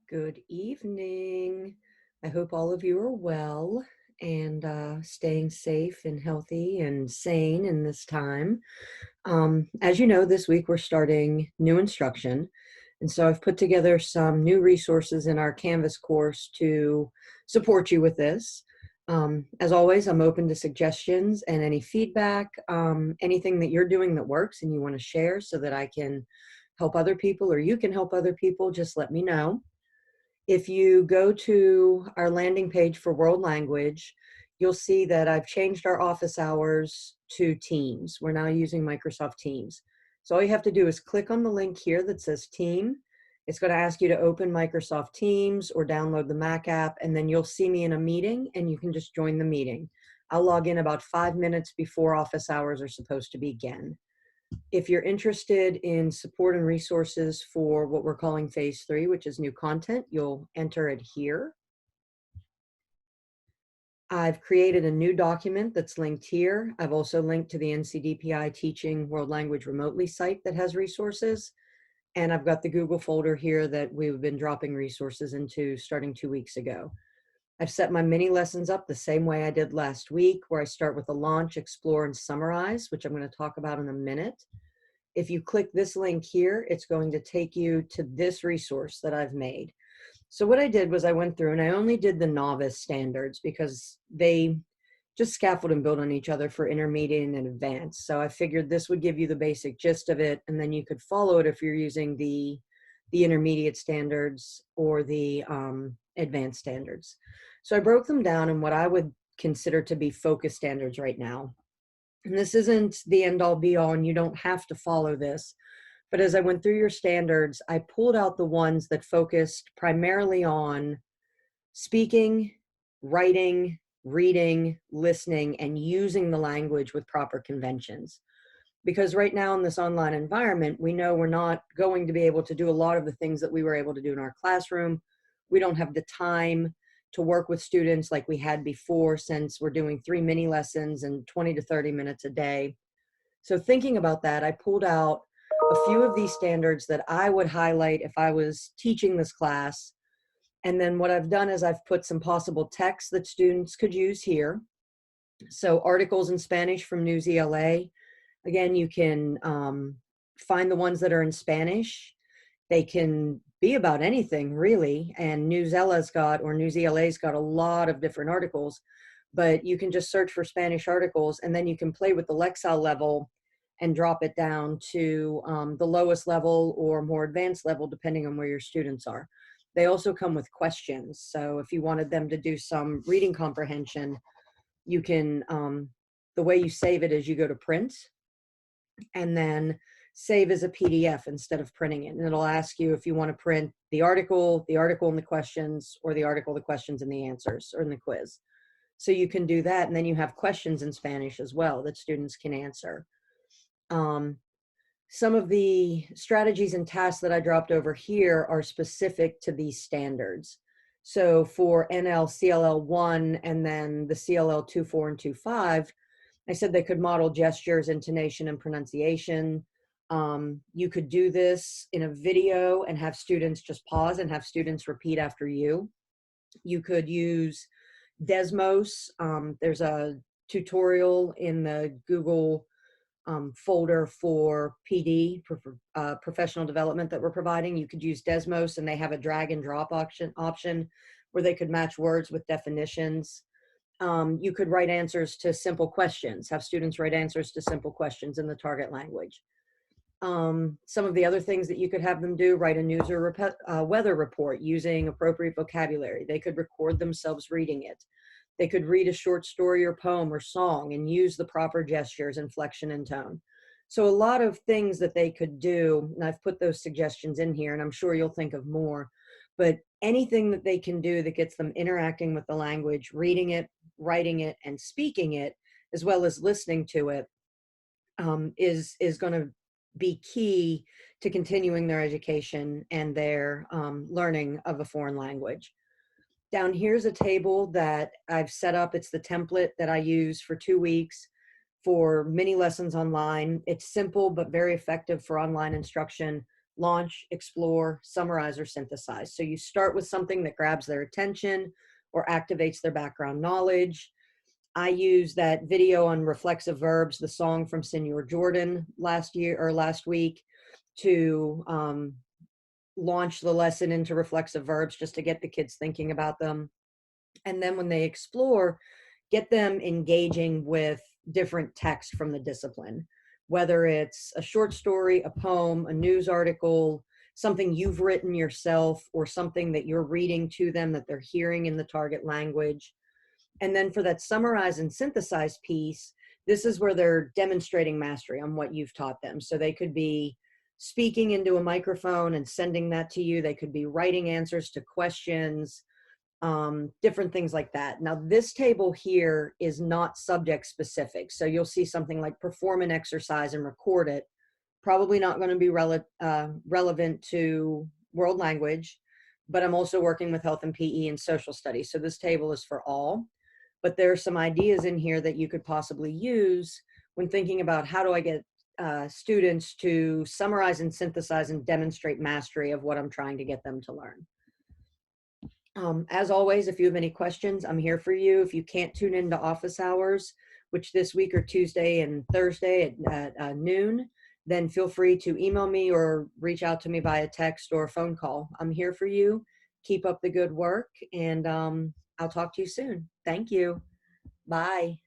Good evening. I hope all of you are well and staying safe and healthy and sane in this time. As you know, this week we're starting new instruction. And so I've put together some new resources in our Canvas course to support you with this. As always, I'm open to suggestions and any feedback, anything that you're doing that works and you want to share so that I can help other people or you can help other people, just let me know. If you go to our landing page for world language, you'll see that I've changed our office hours to Teams. We're now using Microsoft Teams. So all you have to do is click on the link here that says Team. It's going to ask you to open Microsoft Teams or download the Mac app, and then you'll see me in a meeting and you can just join the meeting. I'll log in about 5 minutes before office hours are supposed to begin. If you're interested in support and resources for what we're calling phase 3, which is new content, you'll enter it here. I've created a new document that's linked here. I've also linked to the NCDPI Teaching World Language Remotely site that has resources. And I've got the Google folder here that we've been dropping resources into starting 2 weeks ago. I've set my mini lessons up the same way I did last week, where I start with a launch, explore, and summarize, which I'm going to talk about in a minute. If you click this link here, it's going to take you to this resource that I've made. So what I did was I went through and I only did the novice standards because they just scaffold and build on each other for intermediate and advanced. So I figured this would give you the basic gist of it, and then you could follow it if you're using the intermediate standards or the advanced standards. So I broke them down in what I would consider to be focus standards right now. And this isn't the end all be all, and you don't have to follow this. But as I went through your standards, I pulled out the ones that focused primarily on speaking, writing, reading, listening, and using the language with proper conventions. Because right now in this online environment, we know we're not going to be able to do a lot of the things that we were able to do in our classroom. We don't have the time to work with students like we had before, since we're doing 3 mini lessons and 20 to 30 minutes a day. So thinking about that, I pulled out a few of these standards that I would highlight if I was teaching this class. And then what I've done is I've put some possible texts that students could use here. So articles in Spanish from Newsela. Again, you can find the ones that are in Spanish. They can be about anything really. And Newsela's got a lot of different articles, but you can just search for Spanish articles and then you can play with the Lexile level and drop it down to the lowest level or more advanced level, depending on where your students are. They also come with questions. So if you wanted them to do some reading comprehension, you can, the way you save it is you go to print and then save as a PDF instead of printing it. And it'll ask you if you want to print the article and the questions, or the article, the questions and the answers, or in the quiz. So you can do that. And then you have questions in Spanish as well that students can answer. Some of the strategies and tasks that I dropped over here are specific to these standards. So for NL, CLL1, and then the CLL 2.4 and 2.5, I said they could model gestures, intonation, and pronunciation. You could do this in a video and have students just pause and have students repeat after you. You could use Desmos. There's a tutorial in the Google folder for PD, professional development, that we're providing. You could use Desmos, and they have a drag and drop option where they could match words with definitions. You could write answers to simple questions, have students write answers to simple questions in the target language. Some of the other things that you could have them do: write a news or weather report using appropriate vocabulary. They could record themselves reading it. They could read a short story or poem or song and use the proper gestures, inflection, and tone. So a lot of things that they could do, and I've put those suggestions in here, and I'm sure you'll think of more, but anything that they can do that gets them interacting with the language, reading it, writing it, and speaking it, as well as listening to it, is going to be key to continuing their education and their learning of a foreign language. Down here's a table that I've set up. It's the template that I use for 2 weeks for mini lessons online. It's simple but very effective for online instruction. launch, explore, summarize, or synthesize. So you start with something that grabs their attention or activates their background knowledge. I use that video on reflexive verbs, the song from Senor Jordan last week, to launch the lesson into reflexive verbs just to get the kids thinking about them. And then when they explore, get them engaging with different text from the discipline, whether it's a short story, a poem, a news article, something you've written yourself, or something that you're reading to them that they're hearing in the target language. And then for that summarize and synthesize piece, this is where they're demonstrating mastery on what you've taught them. So they could be speaking into a microphone and sending that to you. They could be writing answers to questions, different things like that. Now, this table here is not subject specific. So you'll see something like perform an exercise and record it. Probably not going to be relevant to world language, but I'm also working with health and PE and social studies. So this table is for all. But there are some ideas in here that you could possibly use when thinking about how do I get students to summarize and synthesize and demonstrate mastery of what I'm trying to get them to learn. As always, if you have any questions, I'm here for you. If you can't tune into office hours, which this week are Tuesday and Thursday at noon, then feel free to email me or reach out to me via text or phone call. I'm here for you. Keep up the good work, and I'll talk to you soon. Thank you. Bye.